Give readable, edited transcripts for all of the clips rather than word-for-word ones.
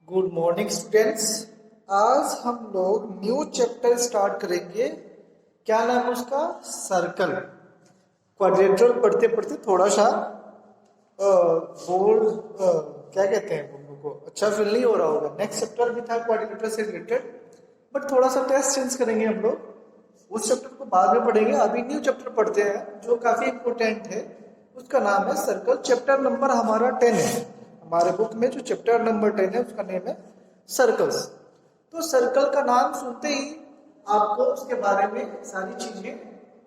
Good morning students. आज हम लोग न्यू चैप्टर स्टार्ट करेंगे। क्या नाम है उसका? सर्कल। क्वाड्रेट्रल पढ़ते पढ़ते थोड़ा सा बोर्ड क्या कहते हैं उनको अच्छा फील नहीं हो रहा होगा। नेक्स्ट चैप्टर भी था क्वाड्रिलेटरल से रिलेटेड, बट थोड़ा सा टेस्ट चेंज करेंगे हम लोग। उस चैप्टर को बाद में पढ़ेंगे। अभी न्यू चैप्टर पढ़ते हैं जो काफी इंपॉर्टेंट है। उसका नाम है सर्कल। चैप्टर नंबर हमारा 10 है। हमारे बुक में जो चैप्टर नंबर 10 है उसका नेम है सर्कल्स। तो सर्कल का नाम सुनते ही आपको उसके बारे में सारी चीजें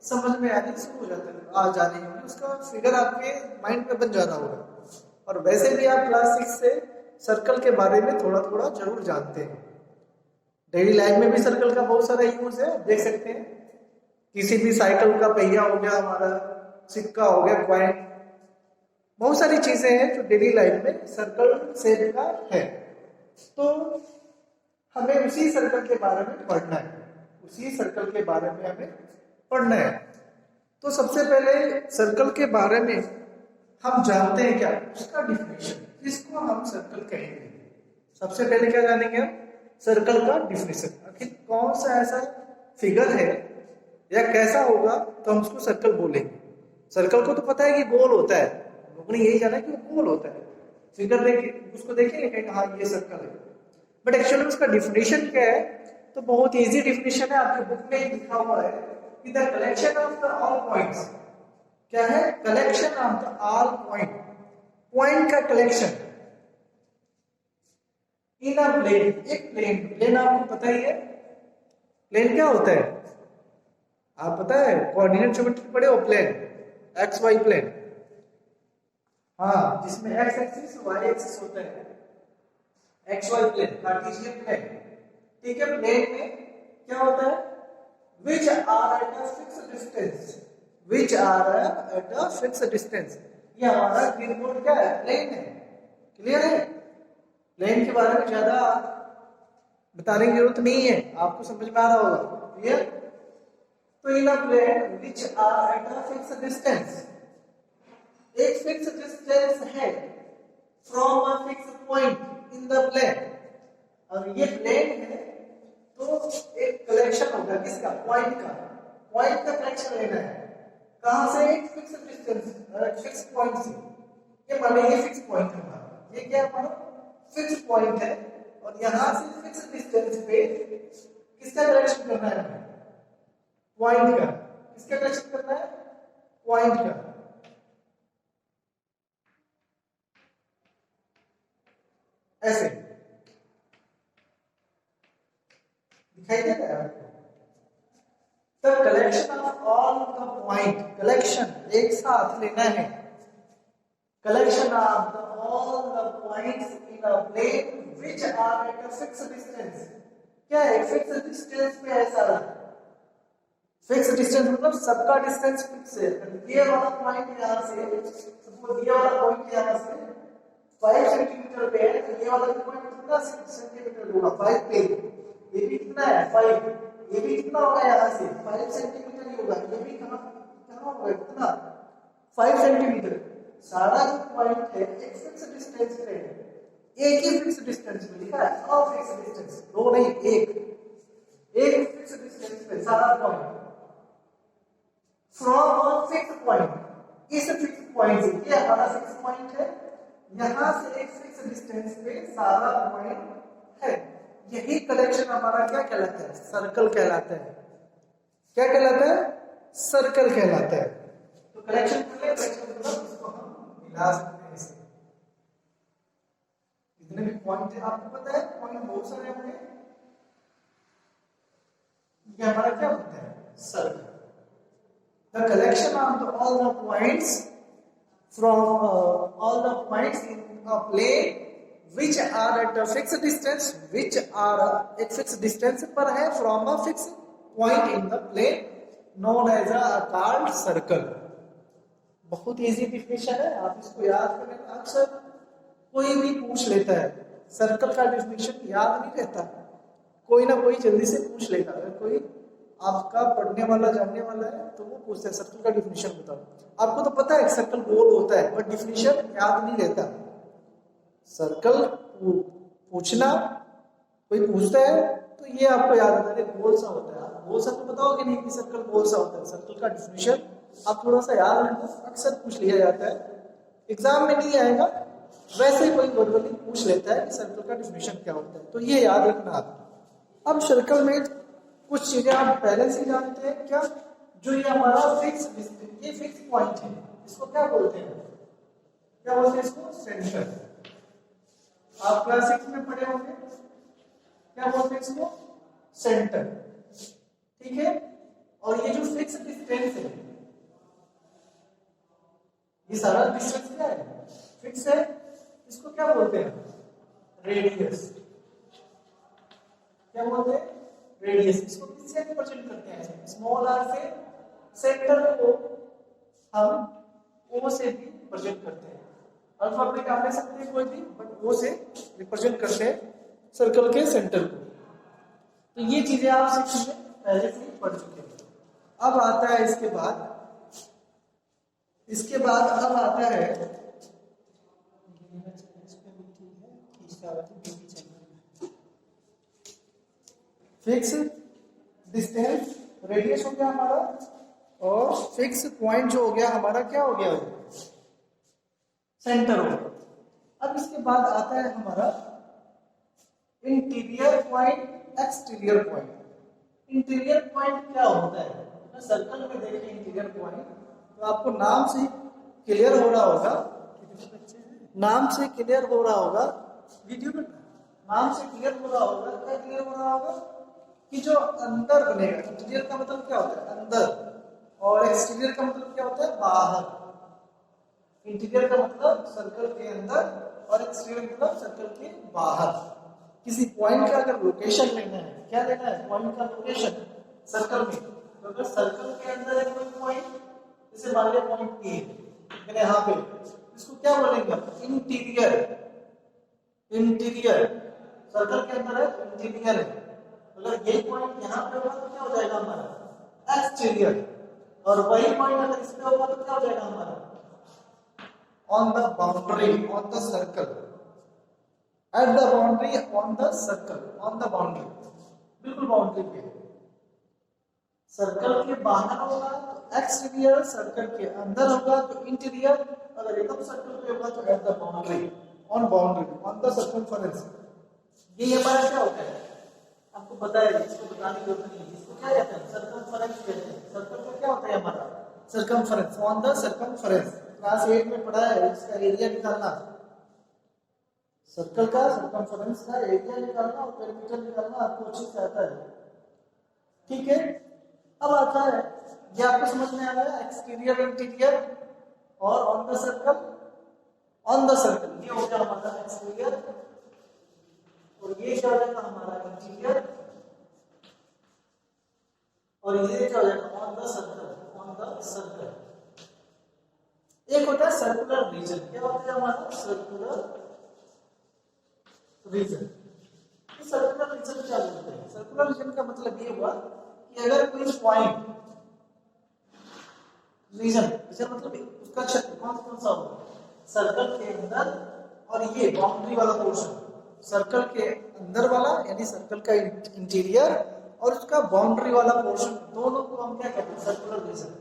समझ में आनी शुरू हो जाती है, आ जा रही होगी। उसका फिगर आपके माइंड में बन जा रहा होगा। और वैसे भी आप क्लास 6 से सर्कल के बारे में थोड़ा थोड़ा जरूर जानते हैं। डेली लाइफ में भी सर्कल का बहुत सारा यूज है, देख सकते हैं। किसी भी साइकिल का पहिया हो गया, हमारा सिक्का हो गया, कॉइन, बहुत सारी चीजें हैं जो डेली लाइफ में सर्कल शेप का है। तो हमें उसी सर्कल के बारे में पढ़ना है, उसी सर्कल के बारे में हमें पढ़ना है। तो सबसे पहले सर्कल के बारे में हम जानते हैं क्या? उसका डिफिनेशन, किसको हम सर्कल कहेंगे। सबसे पहले क्या जानेंगे हम? सर्कल का डिफिनेशन। आखिर कौन सा ऐसा फिगर है या कैसा होगा तो हम उसको सर्कल बोलेंगे। सर्कल को तो पता है कि गोल होता है, लोगों ने यही जाना कि वो गोल होता है। फिगर देख उसको देखेंगे कहेंगे हाँ ये सर्कल है, बट एक्चुअली उसका डिफिनेशन क्या है? तो बहुत इजी डिफिनेशन है, आपके बुक में ही लिखा हुआ है कि the collection of the all points. क्या है? Collection of the all point, point का कलेक्शन इन अ प्लेन। एक प्लेन, प्लेन आपको पता ही है प्लेन क्या होता है। आप पता है कोऑर्डिनेट ज्योमेट्री पढ़े हो? Plane, X Y plane. हाँ, जिसमें एक्स एक्सिस वाई एक्सिस होता है, X Y plane, Cartesian plane. ठीक है, प्लेन में क्या होता है? Which are at a fixed distance, which are at a fixed distance. ये हमारा ग्रीन बोर्ड क्या है? प्लेन है। क्लियर है? प्लेन के बारे में ज्यादा बताने की जरूरत नहीं है, आपको समझ में आ रहा होगा। क्लियर? तो in a plane which are at a fixed distance, एक फिक्स डिस्टेंस है from a fix point in the plane. और ये प्लेन है तो एक कलेक्शन होगा किसका? पॉइंट का। पॉइंट का कलेक्शन लेना है। कहां से? एक फिक्स डिस्टेंस, फिक्स पॉइंट से। ये मान लीजिए फिक्स पॉइंट है हमारा, ये क्या हमारा फिक्स पॉइंट है। और यहां से फिक्स डिस्टेंस पे किसका कलेक्शन करना है? पॉइंट का। किसका कलेक्शन करना है? पॉइंट का। ऐसे दिखाई दे रहा है आपको? The collection of all the point, collection एक साथ लेना है। Collection of the all the points in a plane which are at a fixed distance. क्या है? फिक्स्ड डिस्टेंस पे है सारा। फिक्स्ड डिस्टेंस मतलब सबका डिस्टेंस फिक्स है। ये वाला पॉइंट यहां से, सपोज ये वाला पॉइंट यहां से 5 सेंटीमीटर पे है, तो ये वाला पॉइंट कितना सेंटीमीटर होगा? 5 पे। ये भी कितना है? 5। ये भी कितना होगा? यहाँ से 5 सेंटीमीटर ही होगा। ये भी कहाँ कहाँ होगा? कितना? 5 सेंटीमीटर। सारा जो पॉइंट है एक फिक्स डिस्टेंस पे है। एक ही फिक्स डिस्टेंस पे लिखा है, अ फिक्स डिस्टेंस, दो नहीं, एक फिक्स डिस्टेंस पे सारा point from a fix point. इस फिक्स पॉइंट से, ये हमारा फिक्स पॉइंट है, यहां से एक फिक्स डिस्टेंस पे सारा पॉइंट है। यही कलेक्शन हमारा क्या कहलाता है? सर्कल कहलाता है। क्या कहलाता है? सर्कल कहलाता है। तो कलेक्शन मतलब इसको हम मिला सकते हैं इसे। जितने भी पॉइंट है आपको पता है, पॉइंट बहुत सारे होंगे। ये हमारा क्या होता है? Circle. The collection of all the points from all the points in a plane which are at a fixed distance, which are एक fixed distance पर है from a fixed point in the plane known as a called circle। बहुत easy definition है, आप इसको याद कर लेना। अक्सर कोई भी पूछ लेता है सर्कल का डिफिनेशन, याद नहीं रहता, कोई ना कोई जल्दी से पूछ लेगा। अगर कोई आपका पढ़ने वाला जानने वाला है तो वो पूछता है सर्कल का डिफिनेशन बताओ। आपको तो पता है सर्कल गोल होता है, बट डिफिनेशन याद नहीं रहता। सर्कल पूछना, कोई पूछता है तो ये आपको याद रखना है गोल सा होता है। आप गोल सा तो बताओगे नहीं कि सर्कल गोल सा होता है, सर्कल का डिफिनेशन आप थोड़ा सा याद रखना, अक्सर पूछ लिया जाता है, एग्जाम में नहीं आएगा, वैसे ही कोई वर्बली पूछ लेता है कि सर्कल का डिफिनेशन क्या होता है, तो ये याद रखना आप। अब सर्कल में कुछ चीजें आप पहले से जानते हैं क्या, जो ये हमारा ये फिक्स पॉइंट है, इसको क्या बोलते हैं, क्या बोलते हैं इसको, सेंटर। आप क्लास 6 में पढ़े होंगे, क्या बोलते हैं इसको, सेंटर, ठीक है। और ये जो फिक्स डिस्टेंस है, ये सारा डिस्टेंस क्या है, फिक्स है, इसको क्या बोलते हैं, रेडियस। क्या बोलते हैं, रेडियस। इसको किससे रिप्रेजेंट करते हैं, स्मॉल आर से, सेंटर को हम ओ से भी रिप्रेजेंट करते हैं, अल्फाबेट आप ले सकते हैं कोई भी, बट ओ से रिप्रेजेंट करते हैं सर्कल के सेंटर को। तो ये चीजें आप सेक्शन में पहले से ही पढ़ चुके हैं। अब आता है इसके बाद अब आता है फिक्स डिस्टेंस, रेडियस हो गया हमारा, और फिक्स पॉइंट जो हो गया हमारा, क्या हो गया, सेंटर हो गया। अब इसके बाद आता है हमारा interior point, exterior point. Interior point क्या होता है, तो सर्कल में देखें इंटीरियर पॉइंट, तो आपको नाम से क्लियर हो रहा होगा, नाम से क्लियर हो रहा होगा, वीडियो में नाम से क्लियर हो रहा होगा, क्या क्लियर हो रहा होगा कि जो अंदर बनेगा, इंटीरियर का मतलब क्या होता है, अंदर, और एक्सटीरियर का मतलब क्या होता है, बाहर। इंटीरियर का मतलब सर्कल के अंदर, और एक्सटीरियर मतलब सर्कल के बाहर। किसी पॉइंट का अगर लोकेशन लेना है, क्या लेना है, पॉइंट का लोकेशन सर्कल में, तो अगर सर्कल के अंदर है कोई पॉइंट, जैसे मान लिया पॉइंट ए मैंने यहाँ पे, इसको क्या बोलेंगे, इंटीरियर। इंटीरियर सर्कल के अंदर है, इंटीरियर है। अगर ये पॉइंट यहाँ पे होगा तो क्या हो जाएगा हमारा, एक्सटीरियर। और वही पॉइंट अगर इस पे होगा तो क्या हो जाएगा हमारा, on the boundary, on the circle, at the boundary, on the circle, on the boundary, बिल्कुल बाउंड्री पे। सर्कल के बाहर होगा तो एक्सटीरियर, सर्कल के अंदर होगा तो इंटीरियर, अगर एकदम सर्कल पे होगा तो at the boundary, on boundary, on the circumference. ये हमारा क्या होता है, आपको पता है, इसको बताने की जरूरत नहीं है। इसको क्या कहते हैं, सर्कमफरेंस कहते हैं। सर्कल का क्या होता है हमारा, circumference, on the circumference. Class 8 में पढ़ा है, इसका एरिया निकालना, सर्कल का सर्कमफरेंस का एरिया निकालना और पेरीमीटर निकालना आपको अच्छे से आता है, ठीक है। अब आता है, ये आपको समझ में आ गया, एक्सटीरियर, इंटीरियर, और on the circle, on the circle, ये हो गया हमारा एक्सटीरियर, और ये क्या हो जाएगा हमारा इंटीरियर, और ये क्या हो जाएगा on the circle, on the circle. एक होता है सर्कुलर रीजन, क्या होता है हमारा, सर्कुलर रीजन। सर्कुलर रीजन क्या बोलते हैं, सर्कुलर रीजन का मतलब ये हुआ कि अगर कोई पॉइंट, रीजन मतलब उसका क्षेत्र कौन सा होगा, सर्कल के अंदर, और ये बाउंड्री वाला पोर्शन, सर्कल के अंदर वाला यानी सर्कल का इंटीरियर, और उसका बाउंड्री वाला पोर्शन, दोनों को हम क्या कहते हैं, सर्कुलर रीजन।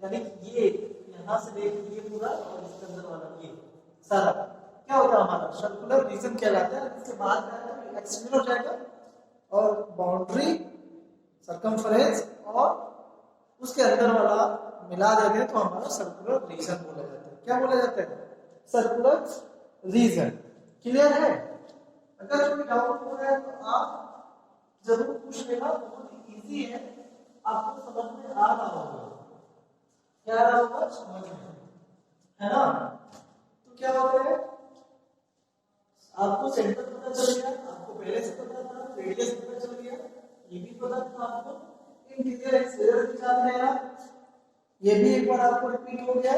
यानी ये यहाँ से देखिए ये पूरा, और इसके अंदर वाला ये सारा क्या होता है हमारा, सर्कुलर रीजन कहलाता है। इसके बाद एक्सटीरियर हो जाएगा, और बाउंड्री, सर्कमफरेंस, और उसके अंदर वाला मिला देते हैं तो हमारा सर्कुलर रीजन बोला जाता है। क्या बोला जाता है, सर्कुलर रीजन। क्लियर है? अगर कोई डाउट हो रहा है तो आप जरूर पूछ लेना, बहुत इजी है, आपको समझ में आ रहा होगा, क्या आ रहा होगा, समझ में, है ना। तो क्या होता है, आपको सेंटर पता चल गया, आपको पहले से पता था, रेडियस पता चल गया, ये भी पता था आपको, इंटीरियर एक्सटीरियर भी जान गया, ये भी एक बार आपको रिपीट हो गया।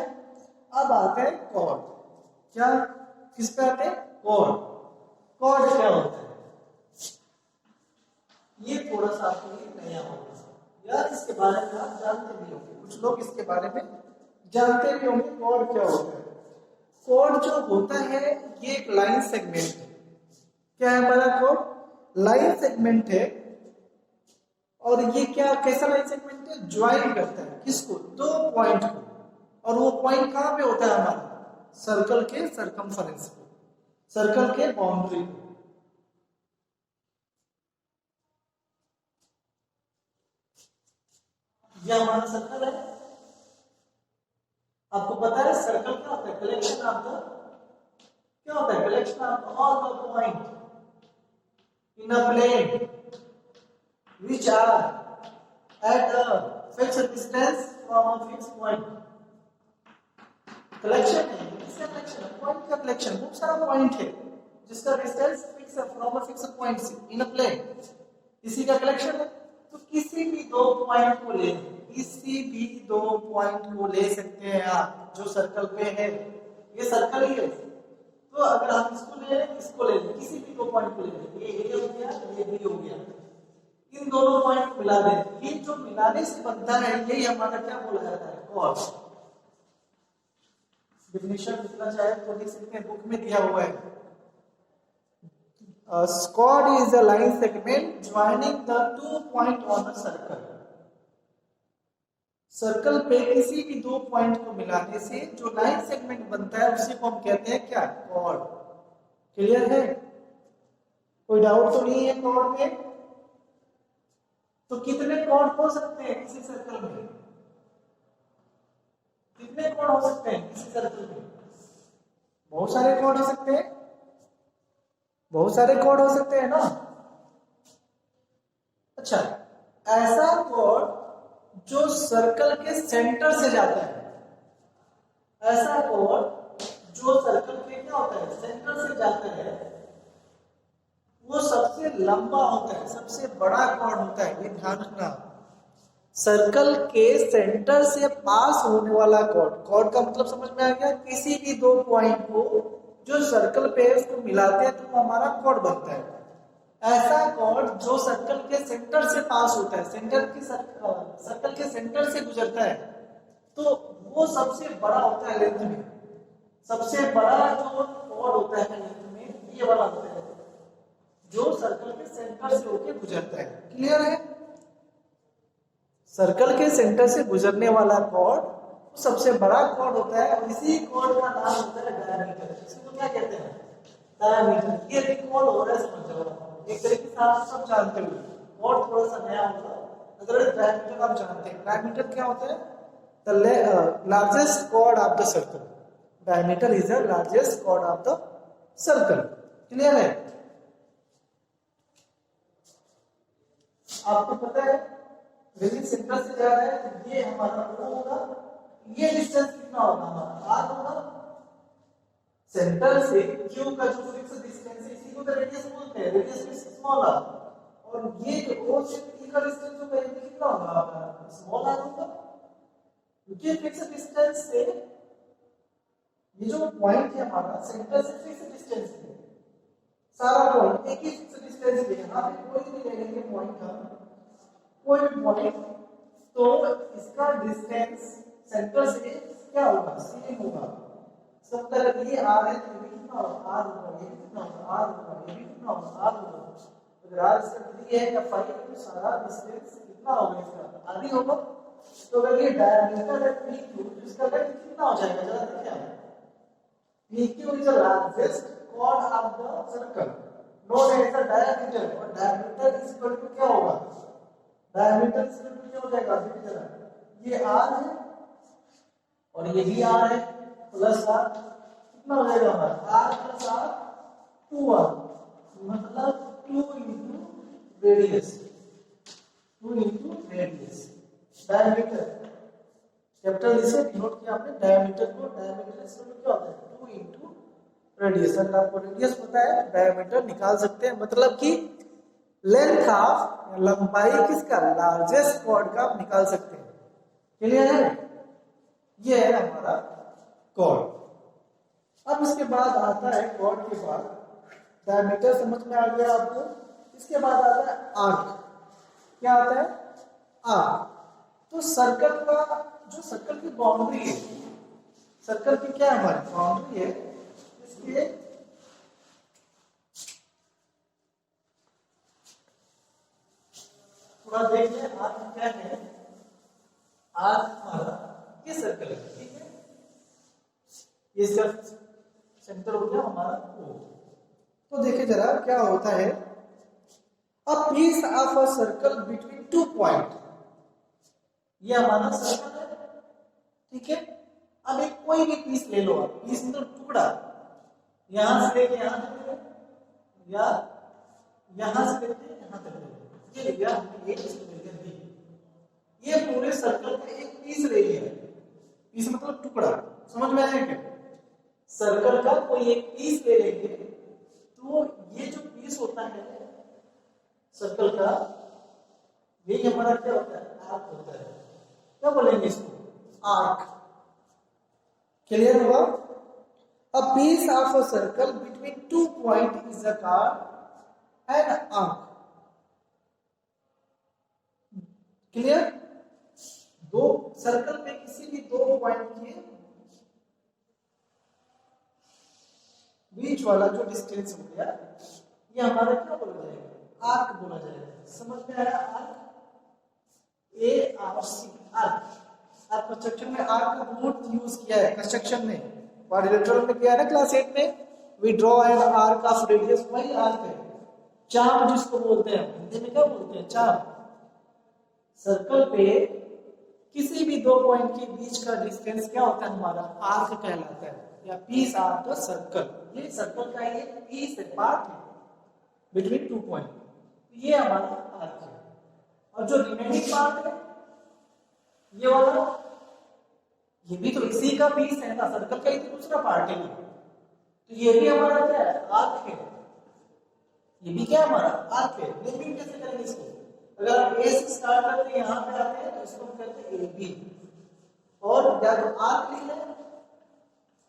अब आते हैं कॉर्ड। क्या, किस पे आते हैं, कॉर्ड। कॉर्ड क्या होता है, ये थोड़ा सा आपके लिए नया होगा यार, इसके बारे में आप जानते भी होंगे, कुछ लोग इसके बारे में जानते भी होंगे। कॉर्ड क्या होता है, कॉर्ड जो होता है ये एक लाइन सेगमेंट है, क्या है हमारा कोड? लाइन सेगमेंट है। और ये क्या कैसा लाइन सेगमेंट है? ज्वाइन करता है किसको? दो पॉइंट को। और वो पॉइंट कहां पे होता है हमारा? सर्कल के सरकमफेरेंस पे, सर्कल के बाउंड्री पे। ये हमारा सर्कल है। आपको पता है सर्कल क्या होता है? कलेक्शन ऑफ द, क्या होता है? Collection of all the point in a plane which are at a fixed distance from a fixed point. Collection है, किसका कलेक्शन है? पॉइंट का कलेक्शन। बहुत सारा पॉइंट है जिसका डिस्टेंस फिक्स है फ्रॉम अ फिक्स्ड पॉइंट से इन अ प्लेन, इसी का कलेक्शन है। तो किसी भी दो पॉइंट को ले, किसी भी दो पॉइंट को ले सकते हैं आप जो सर्कल पे है। ये सर्कल ही है। तो अगर आप इसको ले लें, इसको ले लें, किसी भी दो पॉइंट को ले लें, ये ए हो गया, ये बी हो गया, इन दोनों पॉइंट को मिला दें। ये जो मिलाने से बनता है यही हमारा क्या बोला जाता है? कॉर्ड। डेफिनेशन लिखना चाहे तो लिख सकते हैं, बुक में दिया हुआ है। Chord is a line segment joining the two point on a circle. Circle पे किसी भी दो पॉइंट को मिलाने से जो लाइन सेगमेंट बनता है उसी को हम कहते हैं क्या? कॉर्ड। क्लियर है? कोई डाउट तो नहीं है कॉर्ड में? तो कितने कॉर्ड हो सकते हैं किसी सर्कल में? कितने कॉर्ड हो सकते हैं किसी सर्कल में? बहुत सारे कॉर्ड हो सकते हैं, बहुत सारे कॉर्ड हो सकते हैं ना। अच्छा, ऐसा कॉर्ड जो सर्कल के सेंटर से जाता है, ऐसा कॉर्ड जो सर्कल के क्या होता है? सेंटर से जाता है, वो सबसे लंबा होता है, सबसे बड़ा कॉर्ड होता है। ये ध्यान रखना, सर्कल के सेंटर से पास होने वाला कॉर्ड। कॉर्ड का मतलब समझ में आ गया? किसी भी दो पॉइंट को जो सर्कल पे उसको मिलाते हैं तो हमारा कॉर्ड बनता है। ऐसा कॉर्ड जो सर्कल के सेंटर से पास होता है, सर्कल के सेंटर से गुजरता है, तो वो सबसे बड़ा होता है लेंथ में। सबसे बड़ा जो कॉर्ड होता है लेंथ में, ये वाला होता है जो सर्कल के सेंटर से होकर गुजरता है। क्लियर है? सर्कल के सेंटर से गुजरने वाला कॉर्ड सबसे बड़ा कॉर्ड होता है और इसी कॉर्ड का नाम होता है डायमीटर। इसको क्या कहते हैं? डायमीटर। ये रिकॉल हो रहा है, समझ जाओ, एक तरीके से आप सब जानते हो। कॉर्ड थोड़ा सा नया होगा, अगर डायमीटर आप जानते हैं। डायमीटर क्या होता है? The largest chord of the circle. Diameter is the largest chord of the circle. Clear है? आपको पता है यदि सेंटर से जा रहा है तो ये हमारा O होगा, ये डिस्टेंस कितना होगा? हमारा R होगा। सेंटर से Q का जो फिक्स डिस्टेंस है इसी को तो रेडियस बोलते हैं, रेडियस मींस स्मॉल r। और ये जो O से P का डिस्टेंस होगा ये कितना होगा? हमारा स्मॉल r होगा। ये फिक्स डिस्टेंस से ये जो पॉइंट है हमारा सेंटर से फिक्स डिस्टेंस है, सारा पॉइंट एक ही फिक्स डिस्टेंस है। यहाँ पे कोई भी ले लेंगे पॉइंट का, कोई भी पॉइंट, तो इसका डिस्टेंस सेंटर से क्या होगा? सेम होगा। सब तरह ये r है तो ये कितना होगा? r होगा। ये कितना होगा? r होगा। ये कितना होगा? r होगा। अगर r इसका 3 है या 5 है तो सारा डिस्टेंस कितना होगा? इसका आधी होगा। तो अगर ये डायमीटर है PQ, तो इसका लेंथ कितना हो जाएगा? जरा देखिए, PQ is the largest chord of the circle known as the diameter। और diameter is equal to क्या होगा? डायमीटर इस पर क्या हो जाएगा? देखिए जरा, ये r है और ये भी r है, प्लस r कितना हो जाएगा हमारा? r प्लस r 2r, मतलब 2 into radius, 2 into radius. Diameter capital इसे नोट किया आपने, डायमीटर को। डायमीटर इसमें क्या होता है? 2 into रेडियस। अगर आपको रेडियस पता है डायमीटर निकाल सकते हैं, मतलब कि लेंथ ऑफ, लंबाई किसका? लार्जेस्ट कॉर्ड का आप निकाल सकते हैं। क्लियर है? ये है हमारा कॉर्ड। अब इसके बाद आता है, कॉर्ड के बाद डायमीटर समझ में आ गया आपको। इसके बाद आता है आर्क। क्या आता है? आर्क। तो सर्कल का जो सर्कल की बाउंड्री है, सर्कल की क्या है हमारी बाउंड्री है, इसके थोड़ा देख ले आर्क क्या है। आर्क हमारा ये सर्कल है, ठीक है, ये इसका सेंटर हो गया हमारा O। तो देखिए जरा क्या होता है, a piece of a circle between 2 point, ये हमारा सर्कल है, ठीक है। अब एक कोई भी पीस ले लो आप, पीस मतलब टुकड़ा, यहां से लेके यहां तक या यहां से लेके यहां तक ये लिया हमने, एक इसको ले लिया बी, ये पूरे सर्कल का एक पीस ले लिया। पीस मतलब टुकड़ा, समझ में आया क्या? सर्कल का कोई एक पीस ले लेंगे तो ये जो पीस होता है सर्कल का, ये हमारा क्या होता है, आर्क होता है। क्या बोलेंगे इसको, आर्क। क्लियर हुआ? A piece of a circle between 2 points is called an arc. Clear? दो सर्कल पे किसी भी 2 पॉइंट के बीच वाला जो डिस्टेंस हो गया, ये हमारा क्या बोला जाएगा, आर्क बोला जाएगा। समझ में आया? Arc, A R C, arc. आप कंस्ट्रक्शन में आर्क का बहुत यूज किया है, कंस्ट्रक्शन में क्वाड्रिलेटरल में किया है ना क्लास 8 में, we draw an arc of radius, वही आर्क है। चाप जिसको बोलते हैं, हिंदी में क्या बोलते हैं, चाप। सर्कल पे किसी भी 2 पॉइंट के बीच का डिस्टेंस क्या होता है, हमारा आर्क कहलाता है, या पीस ऑफ द सर्कल। ये सर्कल का एक पीस है, पार्ट है बिटवीन 2 पॉइंट, ये हमारा आर्क है। और जो रिमेनिंग पार्ट है ये वाला, ये भी तो इसी का पीस है ना, सर्कल का ही तो दूसरा पार्ट है, तो ये भी हमारा क्या है, आर्क है। ये भी क्या है, हमारा आर्क है। नेमिंग कैसे करेंगे इसको, अगर आप ए से स्टार्ट करते हैं यहां पे आते हैं तो इसको हम कहते हैं ए बी, और या तो आर्क लिख लें,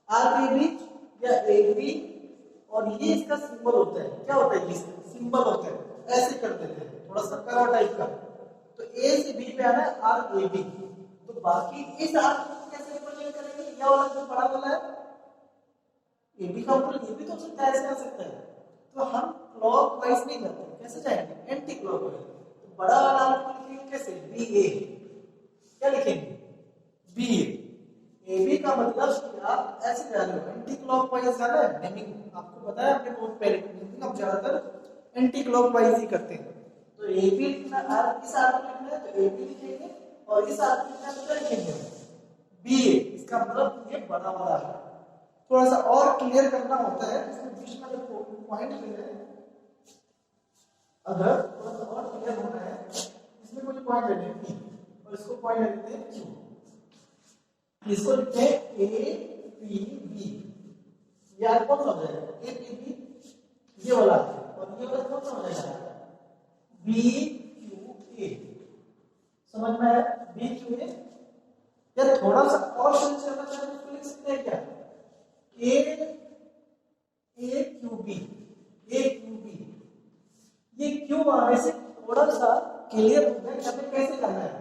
आर्क ए बी या ए बी, और ये इसका सिंबल होता है, क्या होता है, ये सिंबल होता है, ऐसे कर देते हैं थोड़ा सा कर्व टाइप का। तो ए से बी पे आना है आर्क ए बी, तो बाकी इस आर्क को कैसे रिप्रेजेंट करेंगे, ये वाला जो बड़ा वाला है ए बी का ऊपर ये भी तो सकता है, ऐसे आ सकता है। तो हम क्लॉकवाइज नहीं जाते, कैसे जाएंगे, एंटी क्लॉकवाइज। तो बड़ा वाला आर्क को लिखेंगे कैसे, बी ए, क्या लिखेंगे, बी ए। ए बी का मतलब आप ऐसे जा रहे हो, एंटी क्लॉकवाइज जाना है। नेमिंग आपको पता है, आपने बहुत पहले नेमिंग आप ज्यादातर एंटी क्लॉकवाइज ही करते हैं। तो ए बी लिखना, आर्क इस आर्क को लिखना है तो ए बी लिखेंगे, और इस आर्क को लिखना है तो क्या लिखेंगे, बी ए। इसका मतलब ये बड़ा वाला है। थोड़ा सा और क्लियर करना होता है, इसमें बीच में जो पॉइंट ले रहे हैं, अगर थोड़ा सा और क्लियर होना है, इसमें कोई पॉइंट ले लें पी, और इसको पॉइंट ले लेते हैं क्यू। इसको लिखते हैं ए पी बी, यार कौन सा हो जाएगा, ए पी बी ये वाला, और ये वाला कौन सा हो जाएगा, बी क्यू ए। समझ में आया, बी क्यू ए। या थोड़ा सा और समझ करना चाहते हैं तो लिख सकते हैं क्या, ए क्यू बी, ए क्यू बी। ये क्यू आने से थोड़ा सा क्लियर हो गया कि हमें कैसे करना है,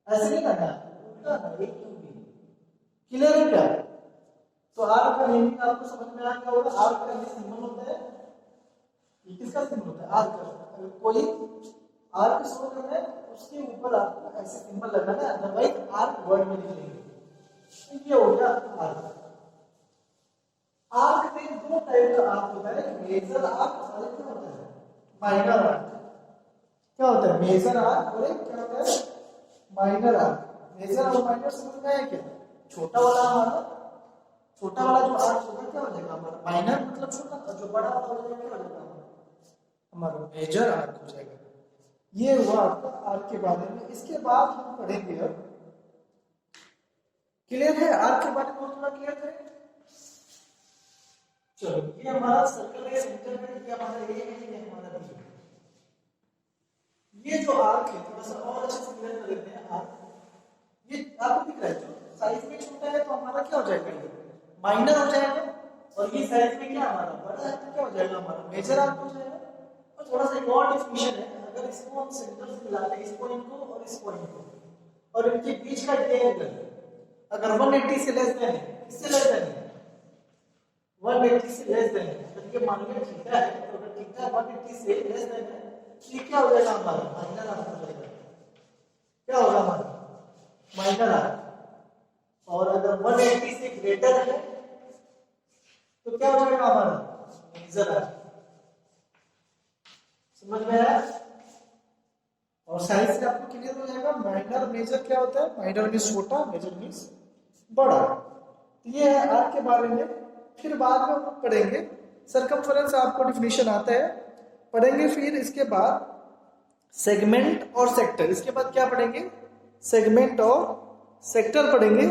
ऐसे नहीं करना है, उल्टा है, ए क्यू बी। क्लियर है क्या? तो आर का नेमिंग आपको समझ में आ गया होगा। आर का ये सिंबल होता है, ये किसका सिंबल होता है, आर का। अगर कोई आर को शो करना है उसके ऊपर आपको ऐसे सिंबल लगाना है, अदरवाइज आर वर्ड में लिख लेंगे। ये हो गया आर्क। आर्क में 2 टाइप का आर्क होता है, मेजर आर्क और एक क्या होता है, माइनर आर्क। क्या होता है, मेजर आर्क और एक क्या होता है, माइनर आर्क। मेजर और माइनर समझ में आया क्या? छोटा वाला हमारा, छोटा वाला जो आर्क होगा क्या हो जाएगा हमारा, माइनर मतलब छोटा, और जो बड़ा वाला हो जाएगा क्या हो जाएगा हमारा, मेजर आर्क हो जाएगा। ये हुआ आपका आर्क के बारे में। इसके बाद हम पढ़ेंगे अब, क्लियर है, आर्क के बारे में थोड़ा क्लियर करें। चलो, ये हमारा सर्कल है, सेंटर में, ये हमारा ए है, ये हमारा बी है। ये जो आर्क है थोड़ा सा और अच्छे से क्लियर कर लेते हैं। आर्क ये आपको दिख रहा है, जो साइज में छोटा है तो हमारा क्या हो जाएगा, ये माइनर हो जाएगा, और ये साइज में क्या हमारा बड़ा है तो क्या हो जाएगा हमारा, मेजर आर्क हो जाएगा। और थोड़ा सा एक और डिफिनेशन है, अगर इसको हम सेंटर से मिलाते हैं, इस पॉइंट को और इस पॉइंट को, और इनके बीच का ये एंगल अगर 180 से लेस देन है, किससे लेस देन है, 180 से लेस देन है, तो ये मान लो थीटा है, तो अगर थीटा 180 से लेस देन है ये क्या हो जाएगा हमारा माइनर आर्क हो जाएगा। क्या होगा हमारा माइनर आर्क। और अगर 180 से ग्रेटर है तो क्या हो जाएगा हमारा मेजर आर्क। समझ में आया? और साइज से आपको क्लियर हो जाएगा माइनर मेजर क्या होता है। माइनर मीन्स छोटा, मेजर मीन्स बड़ा। तो ये है आर्क के बारे में। फिर बाद में हम लोग पढ़ेंगे सरकमफेरेंस, आपको डिफिनीशन आता है पढ़ेंगे। फिर इसके बाद सेगमेंट और सेक्टर, इसके बाद क्या पढ़ेंगे सेगमेंट और सेक्टर पढ़ेंगे।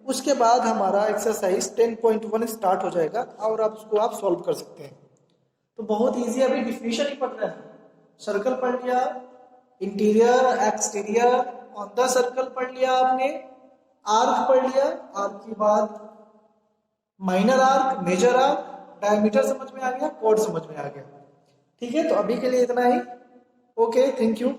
उसके बाद हमारा एक्सरसाइज 10.1 स्टार्ट हो जाएगा और आप उसको आप सॉल्व कर सकते हैं। तो बहुत इजी, अभी डिफिनीशन ही पढ़ना है। सर्कल पढ़ लिया, interior exterior on the circle पढ़ लिया आपने, आर्क पढ़ लिया, आर्क के बाद minor arc, major arc, diameter समझ में आ गया, कॉर्ड समझ में आ गया। ठीक है, तो अभी के लिए इतना ही। Okay, thank you.